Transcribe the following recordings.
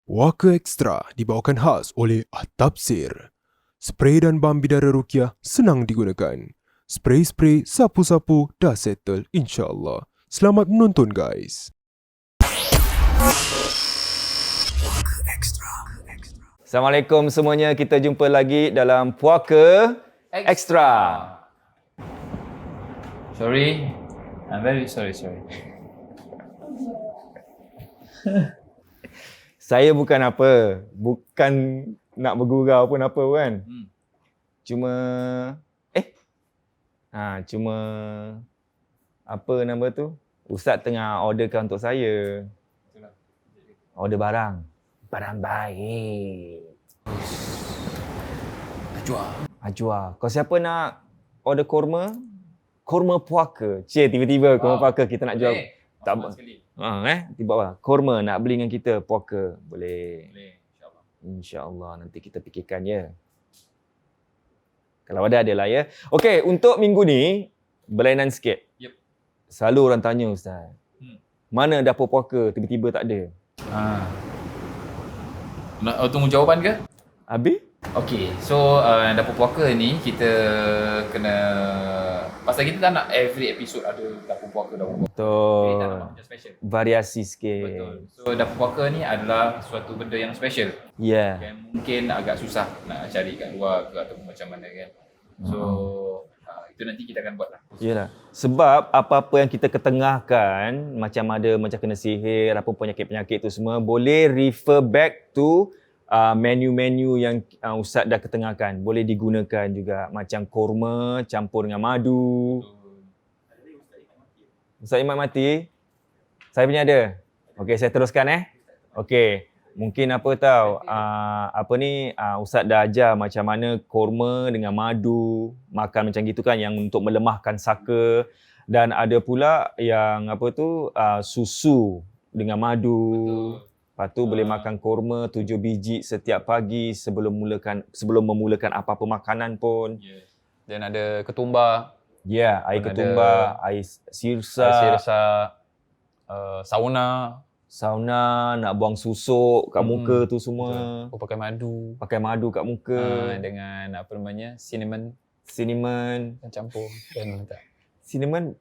Waka Extra dibawakan khas oleh At-Tafsir. Spray dan balm bidara Ruqyah senang digunakan. Spray-spray, sapu-sapu dah settle insya-Allah. Selamat menonton guys. Assalamualaikum semuanya, kita jumpa lagi dalam Puaka Extra. Sorry, I'm very sorry. Saya bukan nak bergurau pun apa kan. Cuma cuma apa nama tu? Ustaz tengah orderkan untuk saya. Order barang baik. Ajwa. Kau siapa nak order kurma? Kurma puaka. Tiba-tiba kurma puaka kita nak jual. Tak apa. Tiba apa? Kurma nak beli dengan kita puaka. Boleh. InsyaAllah nanti kita fikirkan ya. Kalau ada adalah ya. Okey, untuk minggu ni berlainan sikit. Yep. Selalu orang tanya Ustaz. Mana dapur puaka tiba-tiba tak ada? Nak tunggu jawapan ke? Habis? Okay, so dapur puaka ni kita kena, pasal kita tak nak every episode ada dapur puaka. Kita tak nak Betul. macam special. Variasi sikit. Betul. So dapur puaka ni adalah suatu benda yang special. Ya. Yang mungkin agak susah nak cari kat luar ke ataupun macam mana kan. So itu nanti kita akan buat lah. Yalah. Sebab apa-apa yang kita ketengahkan, macam kena sihir, apa penyakit-penyakit tu semua, boleh refer back to menu-menu yang Ustaz dah ketengahkan. Boleh digunakan juga. Macam kurma campur dengan madu. Ustaz Imat mati? Saya punya ada? Okey, saya teruskan Okey. Mungkin apa tahu, Ustaz dah ajar macam mana kurma dengan madu, makan macam gitu kan, yang untuk melemahkan saka. Dan ada pula yang susu dengan madu. Betul. Lepas tu boleh makan kurma 7 biji setiap pagi sebelum memulakan apa-apa makanan pun. Yes. Dan ada ketumbar, Ya, air Pun ketumbar, air sirsa, sauna, nak buang susuk kat muka tu semua. Betul. Pakai madu. Pakai madu kat muka. Dengan cinnamon Cinnamon. campur dan letak Cinnamon,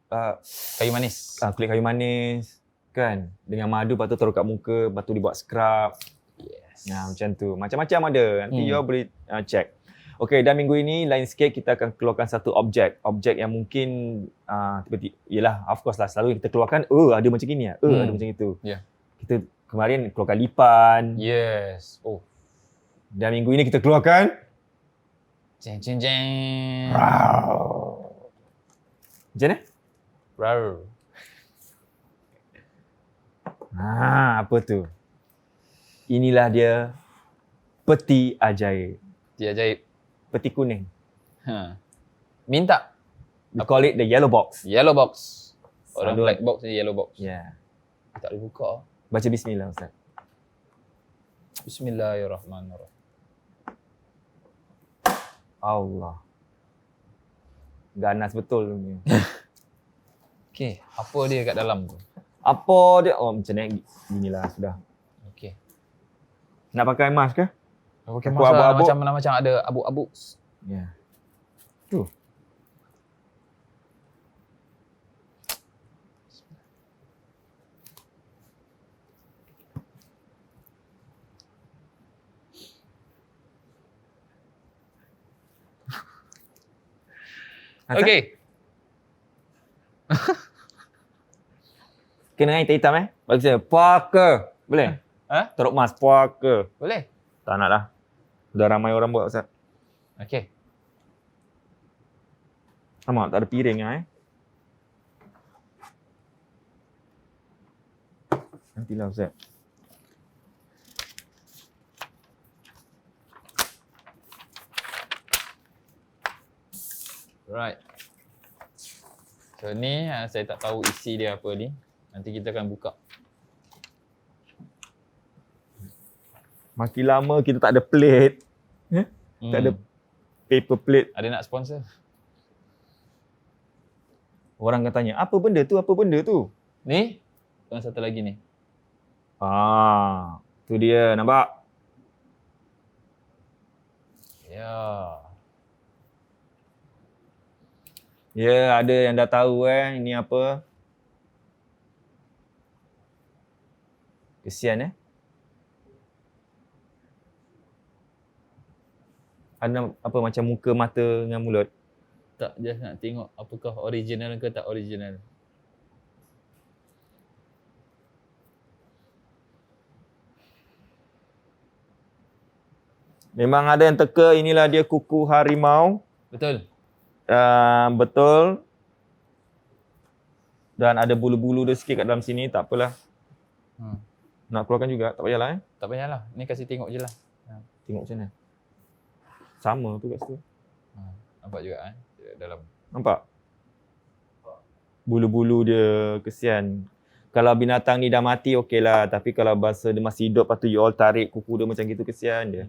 kayu manis. kulit kayu manis. Kan? Dengan madu, lepas tu taruh kat muka, lepas tu dibuat scrub. Yes. Macam tu. Macam-macam ada. Nanti you all boleh check. Okey, dan minggu ini lain sikit kita akan keluarkan satu objek. Objek yang mungkin tiba-tiba, yelah, of course lah, selalu kita keluarkan, ada macam gini ya, ada macam itu. Yeah. Kita kemarin keluarkan lipan. Yes. Oh. Dan minggu ini kita keluarkan Jeng. macam mana? Rar. Apa tu? Inilah dia peti ajaib. Dia ajaib. Peti kuning. Minta. We call it the yellow box. Yellow box. Orang Selalu- black box ni yellow box. Yeah. Tak boleh buka. Baca bismillah Ustaz. Bismillahirrahmanirrahim. Allah. Ganas betul ni. Okey, apa dia kat dalam tu? Apa dia? Oh macam ni. Inilah sudah. Okey. Nak pakai mask ke? Okey, Aku abuk-abuk. macam ada abuk-abuk. Ya. Tu. Okey. Kena hitam Bagi saya. Puaka. Boleh? Teruk mask. Puaka. Boleh? Tak nak lah. Dah ramai orang buat Ustaz. Okey. Sama tak ada piring Nantilah Ustaz. Right. So ni saya tak tahu isi dia apa ni. Nanti kita akan buka. Makin lama kita tak ada plate. Tak ada paper plate. Ada nak sponsor? Orang akan tanya, apa benda tu? Apa benda tu? Ni? Dan satu lagi ni. Tu dia, nampak? Ya. Ya, ada yang dah tahu ini apa. Kesian Ada apa macam muka, mata dengan mulut. Tak, just nak tengok apakah original ke tak original. Memang ada yang teka, inilah dia kuku harimau. Betul? Betul. Dan ada bulu-bulu dia sikit kat dalam sini, tak apalah. Nak keluarkan juga, tak payahlah Tak payahlah. Ni kasih tengok je lah. Tengok macam mana. Sama tu kat situ. Nampak juga dalam. Nampak? Bulu-bulu dia, kesian. Kalau binatang ni dah mati, okeylah. Tapi kalau bahasa dia masih hidup, lepas tu you all tarik kuku dia macam gitu, kesian dia.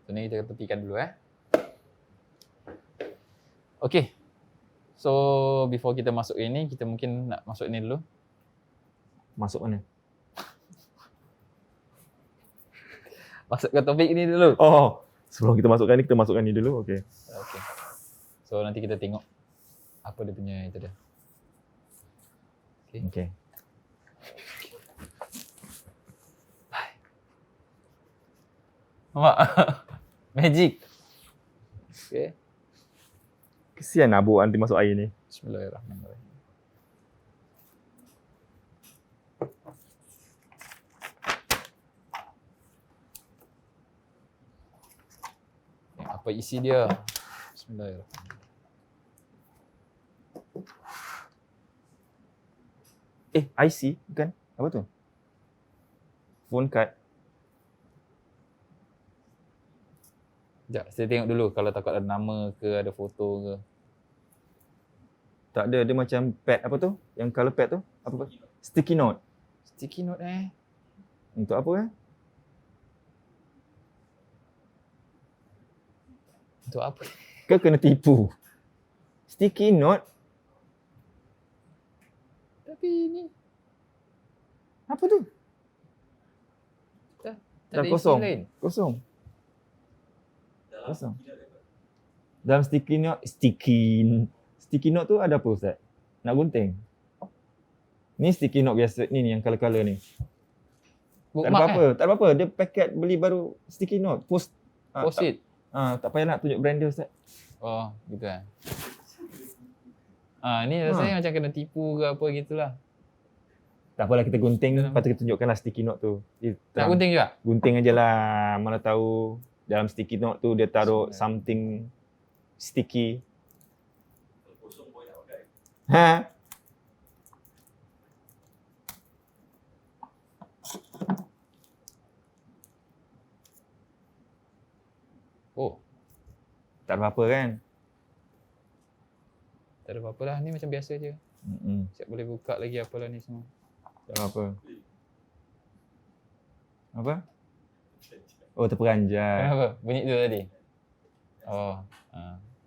So ni kita petikan dulu Okay. So before kita masuk ini, kita mungkin nak masuk ini dulu. Masuk mana? Masuk ke topik ini dulu. Oh, sebelum kita masukkan ni, kita masukkan ni dulu. Okay. Okay. So nanti kita tengok apa dia punya itu dia. Okay. Nampak? Magic. Okay. Kesian Abu nanti masuk air ni. Bismillahirrahmanirrahim. Apa isi dia? Bismillahirrahmanirrahim. IC bukan? Apa tu? Phone card. Sekejap, saya tengok dulu kalau takut ada nama ke, ada foto ke. Tak ada, dia macam pad apa tu? Yang color pad tu? Apa? Sticky note. Sticky note Untuk apa Untuk apa? Ke kena tipu? Sticky note? Tapi ni Apa tu? tak Dah ada kosong. isi lain. Kosong. Dalam sticky note tu ada apa Ustaz? Nak gunting? Ni sticky note biasa ni yang color-color ni. Tak ada Bookmark apa-apa, tak ada apa-apa. Dia paket beli baru sticky note. Post-it. Tak payah nak tunjuk brand dia Ustaz. Oh, gitu ni rasanya macam kena tipu ke apa gitulah. Tak apalah, kita gunting, lepas tu kita tunjukkanlah sticky note tu. Nak gunting juga? Gunting aje lah. Mana tahu dalam sticky note tu dia taruh something sticky. Kosong boleh nak pakai. Ha? Oh, Tak ada apa-apa kan? tak ada apa-apa lah. Ni macam biasa je. Siap boleh buka lagi apalah ni semua. Tak ada apa. Apa? Oh, terperanjat. Kenapa? Bunyi tu tadi? Oh.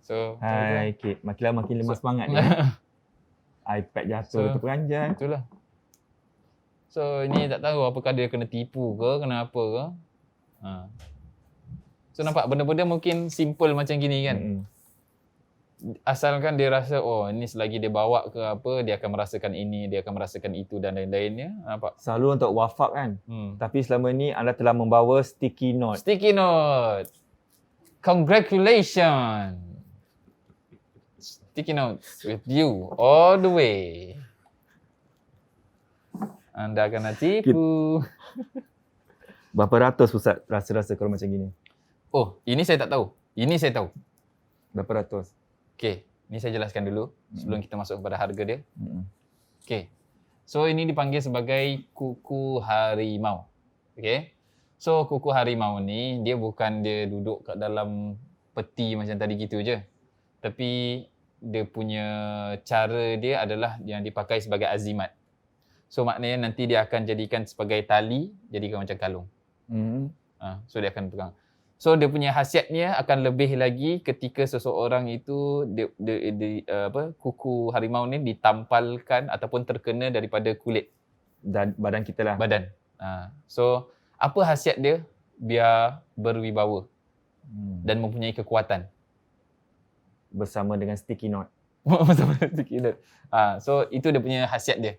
So, Hai, Kit. Makin lama makin lemah semangat ni. iPad jatuh, So- terperanjat. itulah. So, ini tak tahu apakah dia kena tipu ke, kena apa ke. So, nampak benda-benda mungkin simple macam gini kan. Asalkan dia rasa, oh ni selagi dia bawa ke apa, dia akan merasakan ini, dia akan merasakan itu dan lain-lainnya. Nampak? Selalu untuk wafak kan. Tapi selama ni anda telah membawa sticky note. Sticky note. Congratulations. Sticky notes with you all the way. Anda kena tipu. Berapa ratus Ustaz rasa-rasa kalau macam gini? Oh, ini saya tak tahu. Ini saya tahu. Berapa ratus? Okey, ini saya jelaskan dulu sebelum kita masuk kepada harga dia. Mm-mm. Okey. So ini dipanggil sebagai kuku harimau. Okey. So kuku harimau ni dia bukan dia duduk kat dalam peti macam tadi gitu je. Tapi dia punya cara dia adalah yang dipakai sebagai azimat. So maknanya nanti dia akan jadikan sebagai tali, jadikan macam kalung. So dia akan pegang. So dia punya khasiatnya akan lebih lagi ketika seseorang itu kuku harimau ni ditampalkan ataupun terkena daripada kulit Dan badan kita lah. badan. So Apa khasiat dia? Biar berwibawa dan mempunyai kekuatan. Bersama dengan sticky knot. Bersama sticky knot. So itu dia punya khasiat dia.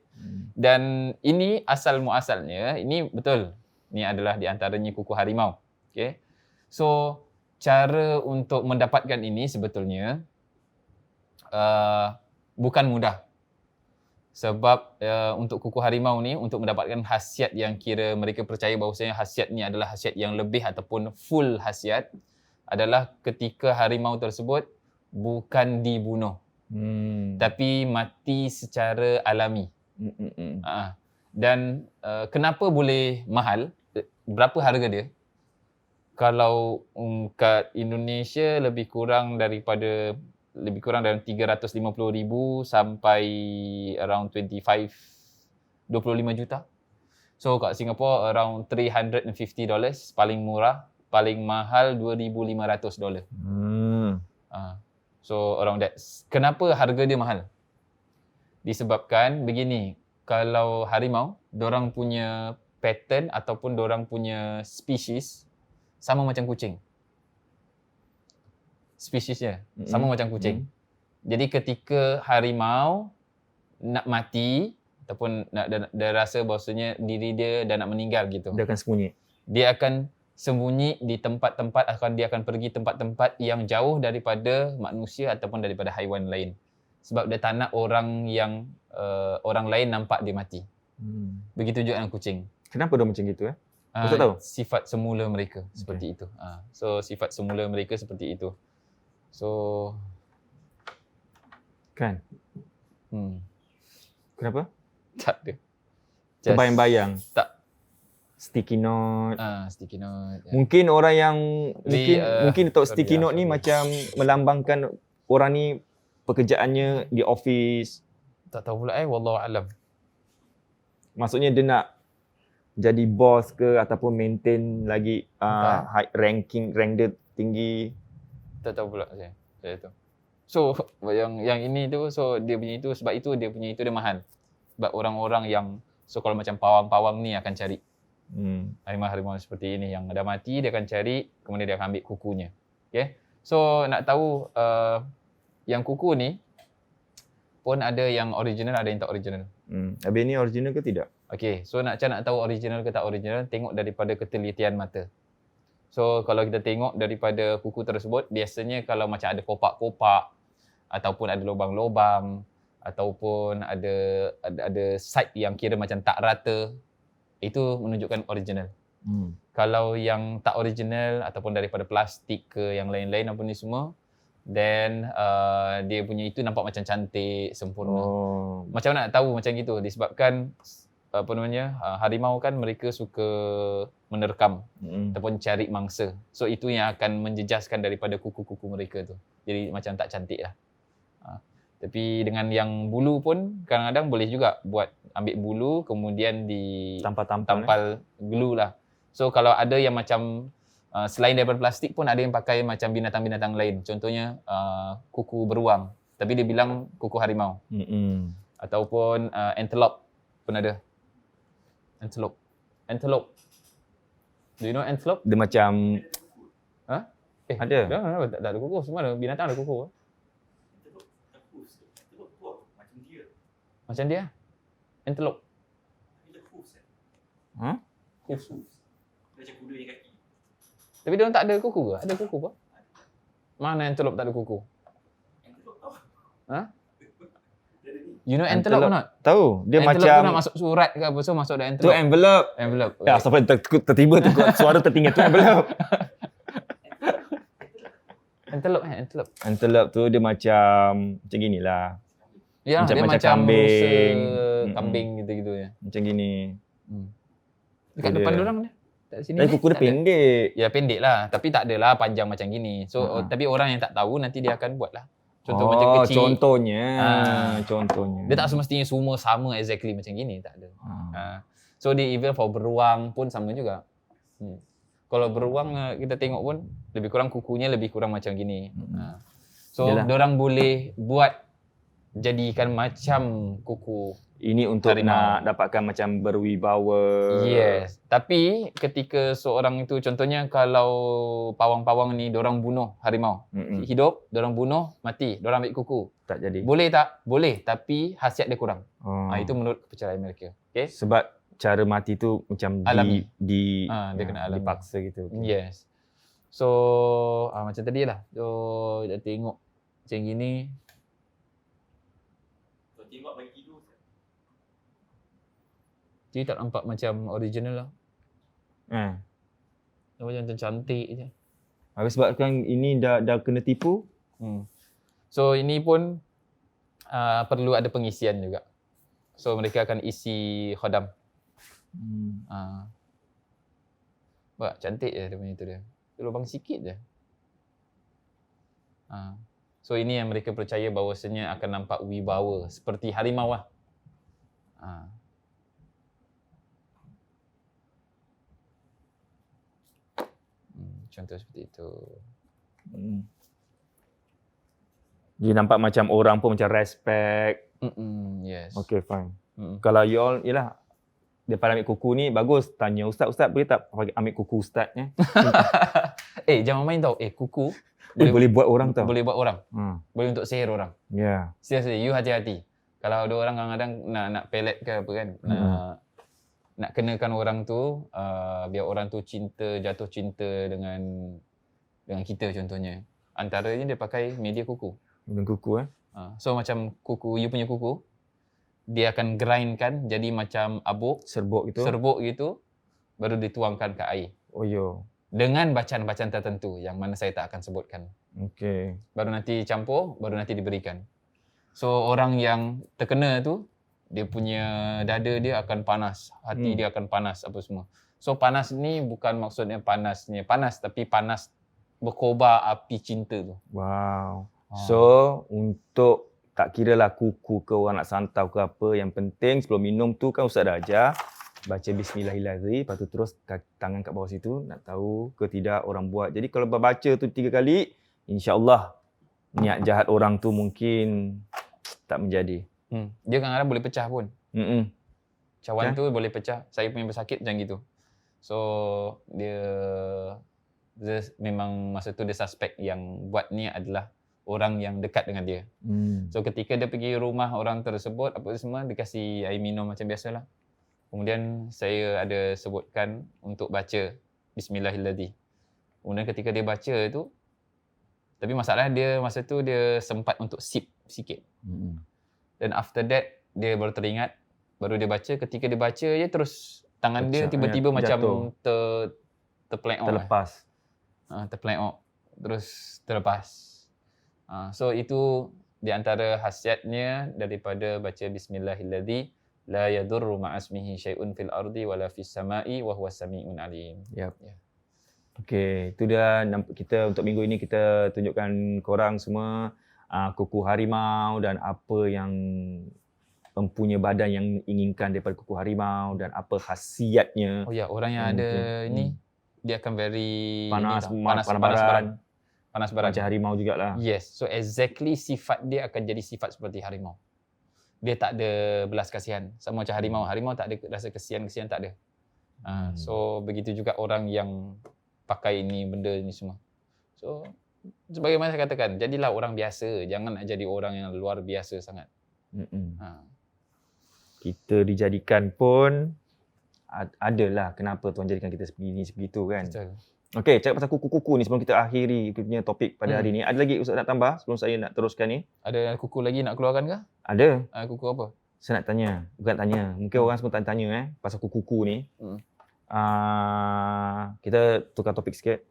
Dan ini asal muasalnya, ini betul. Ini adalah di antaranya kuku harimau. Okay. So cara untuk mendapatkan ini sebetulnya bukan mudah. Sebab untuk kuku harimau ni, untuk mendapatkan khasiat yang kira mereka percaya bahawasanya khasiat ni adalah khasiat yang lebih ataupun full khasiat, adalah ketika harimau tersebut bukan dibunuh, tapi mati secara alami. Dan kenapa boleh mahal? Berapa harga dia? Kalau kat Indonesia lebih kurang dalam 350,000 sampai around 25 juta. So kat Singapore around $350 paling murah, paling mahal $2,500. So around that. Kenapa harga dia mahal? Disebabkan begini, kalau harimau, dorang punya pattern ataupun dorang punya species sama macam kucing. Spesiesnya sama macam kucing. Jadi ketika harimau nak mati ataupun dia rasa bahawasanya diri dia dah nak meninggal gitu, Dia akan sembunyi. dia akan sembunyi di tempat-tempat, dia akan pergi tempat-tempat yang jauh daripada manusia ataupun daripada haiwan lain. Sebab dia tak nak orang lain nampak dia mati. Begitu juga dengan kucing. Kenapa dia macam gitu Ustaz tahu? Sifat semula mereka seperti itu. So sifat semula mereka seperti itu. So Kan? Kenapa? tak ada. Terbayang-bayang. Tak. Sticky knot. Sticky note. Mungkin orang yang Jadi, mungkin tahu sorry sticky lah, note ni sorry. macam melambangkan orang ni pekerjaannya di office. Tak tahu pula wallahu alam. Maksudnya dia nak jadi bos ke ataupun maintain lagi high rank dia tinggi. Tak tahu pula saya tu. So yang ini tu, so dia punya itu, sebab itu dia punya itu dia mahal. Sebab orang-orang yang, so kalau macam pawang-pawang ni akan cari harimau-harimau seperti ini yang dah mati, dia akan cari, kemudian dia akan ambil kukunya. Okay. So nak tahu yang kuku ni pun ada yang original, ada yang tak original. Habis ni original ke tidak? Okay, so nak tahu original ke tak original, tengok daripada ketelitian mata. So kalau kita tengok daripada kuku tersebut, biasanya kalau macam ada kopak-kopak ataupun ada lubang-lubang ataupun ada side yang kira macam tak rata, itu menunjukkan original. Kalau yang tak original ataupun daripada plastik ke yang lain-lain apa ni semua, then dia punya itu nampak macam cantik, sempurna. Macam mana nak tahu macam gitu? Disebabkan harimau kan mereka suka menerkam ataupun cari mangsa. So itu yang akan menjejaskan daripada kuku-kuku mereka tu. Jadi macam tak cantik lah. Tapi dengan yang bulu pun kadang-kadang boleh juga buat ambil bulu kemudian tampal glue lah. So kalau ada yang macam selain daripada plastik pun ada yang pakai macam binatang-binatang lain. Contohnya kuku beruang. Tapi dia bilang kuku harimau. Ataupun antelope pun ada. Antelope. Do you know antelope? Dia macam Ada. ada. Tak ada kuku. Semua ada. Binatang ada kuku. Macam dia. Antelope. Hoof. Macam kuda yang kaki. Tapi dia orang tak ada kuku ke? Ada kuku apa? Mana antelope tak ada kuku? You know antelope or not? Tahu. Dia Antelope macam tu nak masuk surat ke apa, so masuk ada tu antelope. envelope. Okay. Ya, sampai tertiba suara tertinggal tu envelope. Antelope. Antelope tu dia macam ginilah. Ya, Macam dia macam kambing. rusa, kambing gitu-gitu ya. Macam gini. Dekat Dia- depan dia orang ni. Tak sini. Dan kuku dia tak ada. pendek. Ya pendek lah, tapi tak adalah panjang macam gini. So tapi orang yang tak tahu nanti dia akan buat lah. Contoh macam kecil. Contohnya. Dia tak semestinya semua sama exactly macam gini, tak ada. So dia even for beruang pun sama juga. Kalau beruang kita tengok pun lebih kurang kukunya lebih kurang macam gini. So Yalah. diorang boleh buat jadikan macam kuku Ini untuk Harimau. nak dapatkan macam berwibawa. Yes. Tapi ketika seorang itu, contohnya kalau pawang-pawang ni diorang bunuh harimau. Hidup, diorang bunuh, mati. Diorang ambil kuku. Tak jadi. Boleh tak? Boleh. Tapi khasiat dia kurang. Oh. Itu menurut kepercayaan mereka. Okay? Sebab cara mati tu macam Alami. dia Dia kena alami. dipaksa gitu. Yes. So, macam tadi lah. So, dah tengok macam gini. So, tembak bagi tidur. Dia tak nampak macam original lah. Dia macam cantik je. Habis sebabkan ini dah kena tipu. So, ini pun perlu ada pengisian juga. So, mereka akan isi khodam. Wah, cantik je dia punya tu dia. Lubang sikit je. So, ini yang mereka percaya bahawasanya akan nampak wibawa. Seperti harimau lah. Contoh seperti itu. Dia nampak macam orang pun macam respect. Yes. Okay, fine. Kalau you all, yelah, daripada ambil kuku ni, bagus. Tanya ustaz, boleh tak ambil kuku ustaz? Jangan main tau. Kuku boleh buat orang tau. Boleh buat orang. Boleh untuk sihir orang. Yeah. Seriously, you hati-hati. Kalau ada orang kadang-kadang nak pelet ke apa kan, nak kenakan orang tu, biar orang tu jatuh cinta dengan kita contohnya. Antaranya dia pakai media kuku. Dengan kuku So macam kuku, you punya kuku, dia akan grindkan jadi macam abuk, serbuk gitu, baru dituangkan ke air. Oh yo. Dengan bacaan-bacaan tertentu yang mana saya tak akan sebutkan. Okay. Baru nanti campur, baru nanti diberikan. So orang yang terkena tu, dia punya dada dia akan panas, hati dia akan panas apa semua. So panas ni bukan maksudnya panasnya panas, tapi panas berkobar api cinta tu. Wow. So untuk tak kira lah kuku ke orang nak santau ke apa, yang penting sebelum minum tu kan ustaz dah ajar baca bismillahirrahmanirrahim, lepas tu terus tangan kat bawah situ, nak tahu ke tidak orang buat. Jadi kalau baca tu 3 kali, insya-Allah niat jahat orang tu mungkin tak menjadi. Dia kadang-kadang boleh pecah pun. Cawan tu boleh pecah. Saya punya bersakit macam gitu. So dia memang masa tu dia suspek yang buat ni adalah orang yang dekat dengan dia. So ketika dia pergi rumah orang tersebut, apa semua, dia kasih air minum macam biasalah. Kemudian saya ada sebutkan untuk baca Bismillahirrahmanirrahim. Kemudian ketika dia baca tu, tapi masalah dia masa tu dia sempat untuk sip sikit. Dan after that, dia baru teringat, baru dia baca. Ketika dia baca je, terus tangan dia tiba-tiba macam terlepas. Terpeleok. Terus terlepas. So itu di antara khasiatnya daripada baca Bismillahirrahmanirrahim. La yadurru ma'asmihi syai'un fil ardi wala fis sama'i wa huwas sami'un alim. Yep. Okay, itu dia kita untuk minggu ini kita tunjukkan korang semua kuku harimau dan apa yang mempunyai badan yang inginkan daripada kuku harimau dan apa khasiatnya. Oh ya, orang yang ada ini dia akan very panas baran. Macam harimau jugalah. Yes, so exactly sifat dia akan jadi sifat seperti harimau. Dia tak ada belas kasihan. Sama macam harimau. Harimau tak ada rasa kesian tak ada. So begitu juga orang yang pakai ini benda ni semua. So sebagaimana saya katakan, jadilah orang biasa, jangan nak jadi orang yang luar biasa sangat. Kita dijadikan pun adalah kenapa Tuhan jadikan kita sebegini sebegitu kan. Betul. Okey, cakap pasal kuku-kuku ni sebelum kita akhiri kita punya topik pada hari ni. Ada lagi ustaz nak tambah sebelum saya nak teruskan ni? Ada kuku lagi nak keluarkan ke? Ada. Kuku apa? Saya nak tanya, bukan tanya. Mungkin orang semua tanya pasal kuku-kuku ni. Kita tukar topik sikit.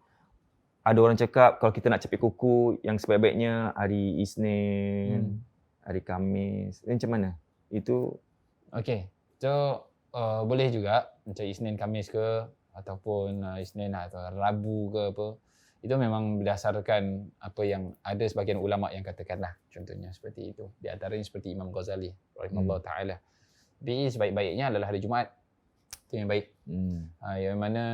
Ada orang cakap kalau kita nak capit kuku yang sebaik-baiknya hari Isnin, hari Khamis. Macam mana? Itu okey. So boleh juga macam Isnin, Khamis ke ataupun Isnin atau Rabu ke apa. Itu memang berdasarkan apa yang ada sebahagian ulama yang katakanlah. Contohnya seperti itu. Di antaranya seperti Imam Ghazali rahimahullah taala. Tapi sebaik-baiknya adalah hari Jumaat. Itu yang baik. Yang mana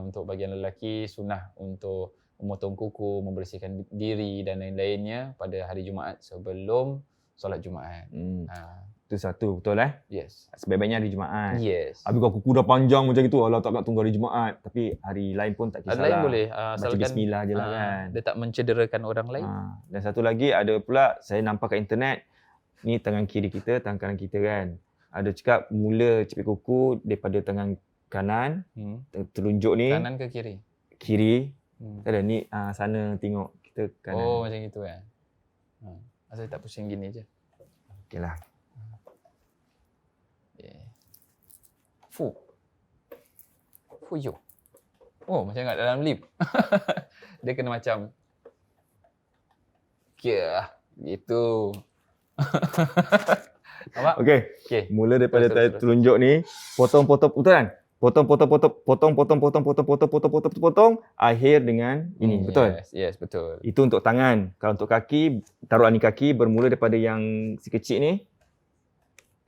untuk bahagian lelaki sunnah untuk memotong kuku, membersihkan diri dan lain-lainnya pada hari Jumaat sebelum solat Jumaat. Itu satu, betul Yes. Sebaik-baiknya hari Jumaat. Yes. Habis kalau kuku dah panjang macam itu, alah tak nak tunggu hari Jumaat. Tapi hari lain pun tak Ada kisahlah. lain boleh. Baca Asalkan bismillah je lah kan. dia tak mencederakan orang lain. Dan satu lagi ada pula, saya nampak kat internet, ni tangan kiri kita, tangan kanan kita kan. Ada cakap mula cepit kuku daripada tangan kanan, telunjuk ni. Kanan ke kiri? Kiri. Tak ada ni sana tengok kita kanan. Oh, macam itu kan. Asal tak pusing gini je. Okeylah. Yeah. Fuyo. Oh, macam kat dalam lift. Dia kena macam gitu. Nampak? Okey. Mula daripada Terus. telunjuk ni, potong-potong, betul kan? Potong, akhir dengan ini, betul? Yes, betul. Itu untuk tangan. Kalau untuk kaki, taruhlah ni kaki bermula daripada yang si kecil ni,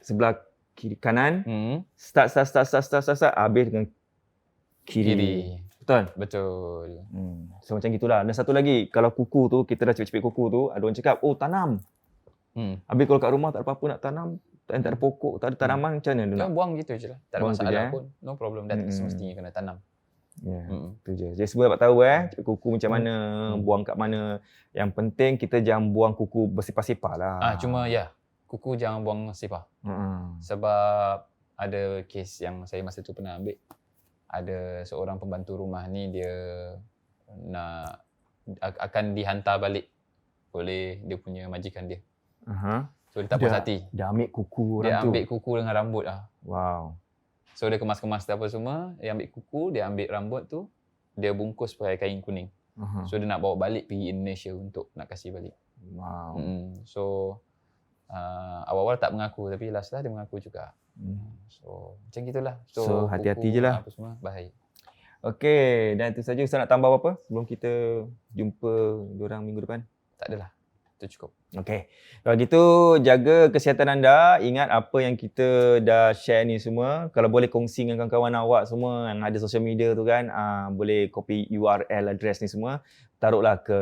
sebelah kiri kanan, start, habis dengan kiri. Betul? Betul. So macam gitulah. Dan satu lagi, kalau kuku tu, kita dah cepit-cepit kuku tu, ada orang cakap, oh tanam. Habis kalau kat rumah tak ada apa-apa nak tanam, tak ada pokok, tak ada tanaman, macam mana dia nak? Buang gitu je lah. Tak ada Buang tu je, masalah pun. No problem. Dah semestinya kena tanam. Ya, tu je. Jadi semua dapat tahu cepit kuku macam mana, buang kat mana. Yang penting kita jangan buang kuku bersepah-sepah lah. Cuma kuku jangan buang sipah. Sebab ada kes yang saya masa tu pernah ambil. Ada seorang pembantu rumah ni dia akan dihantar balik oleh dia punya majikan dia. So dia tak puas hati. Dia ambil kuku orang tu. Dia ambil kuku dengan rambut lah. Wow. So dia kemas-kemas apa semua, dia ambil kuku, dia ambil rambut tu, dia bungkus pakai kain kuning. So dia nak bawa balik pergi Indonesia untuk nak kasih balik. Wow. So awal-awal tak mengaku tapi last lah dia mengaku juga. So macam gitulah. So hati-hati je lah. Apa semua bahaya. Okey, dan itu saja. Ustaz nak tambah apa-apa sebelum kita jumpa diorang minggu depan? Tak adalah. Itu cukup. Okey. Kalau gitu, jaga kesihatan anda. Ingat apa yang kita dah share ni semua. Kalau boleh kongsi dengan kawan-kawan awak semua yang ada social media tu kan. Boleh copy URL address ni semua. Taruhlah ke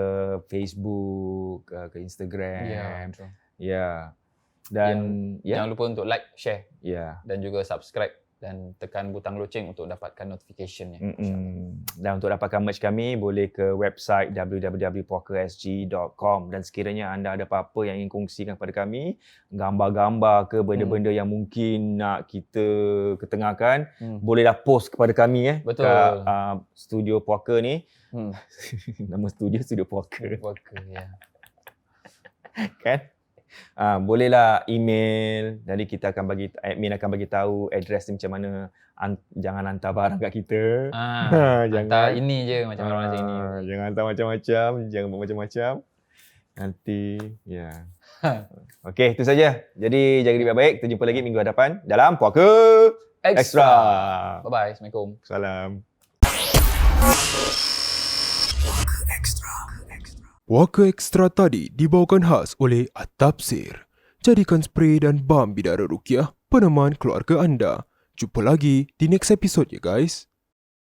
Facebook, ke Instagram. Ya, betul. Ya. Dan jangan lupa untuk like, share. Ya. Dan juga subscribe. Dan tekan butang loceng untuk dapatkan notificationnya. Dan untuk dapatkan merch kami, boleh ke website www.pokersg.com. Dan sekiranya anda ada apa-apa yang ingin kongsikan kepada kami, gambar-gambar ke benda-benda yang mungkin nak kita ketengahkan, bolehlah post kepada kami Betul. kat studio Puaka ni. Nama studio Puaka. Puaka, ya. Kan? Bolehlah email, jadi kita akan admin akan bagi tahu address ni macam mana. Jangan hantar barang kat kita. Hantar ini je macam orang macam ini. Jangan hantar macam-macam, jangan buat macam-macam. Nanti Okey, itu saja. Jadi jaga diri baik-baik. Kita jumpa lagi minggu hadapan dalam Puaka Extra. Bye-bye. Assalamualaikum. Salam. Puaka Extra tadi dibawakan khas oleh At-Tafsir. Jadikan spray dan balm bidara ruqyah peneman keluarga anda. Jumpa lagi di next episode ya guys.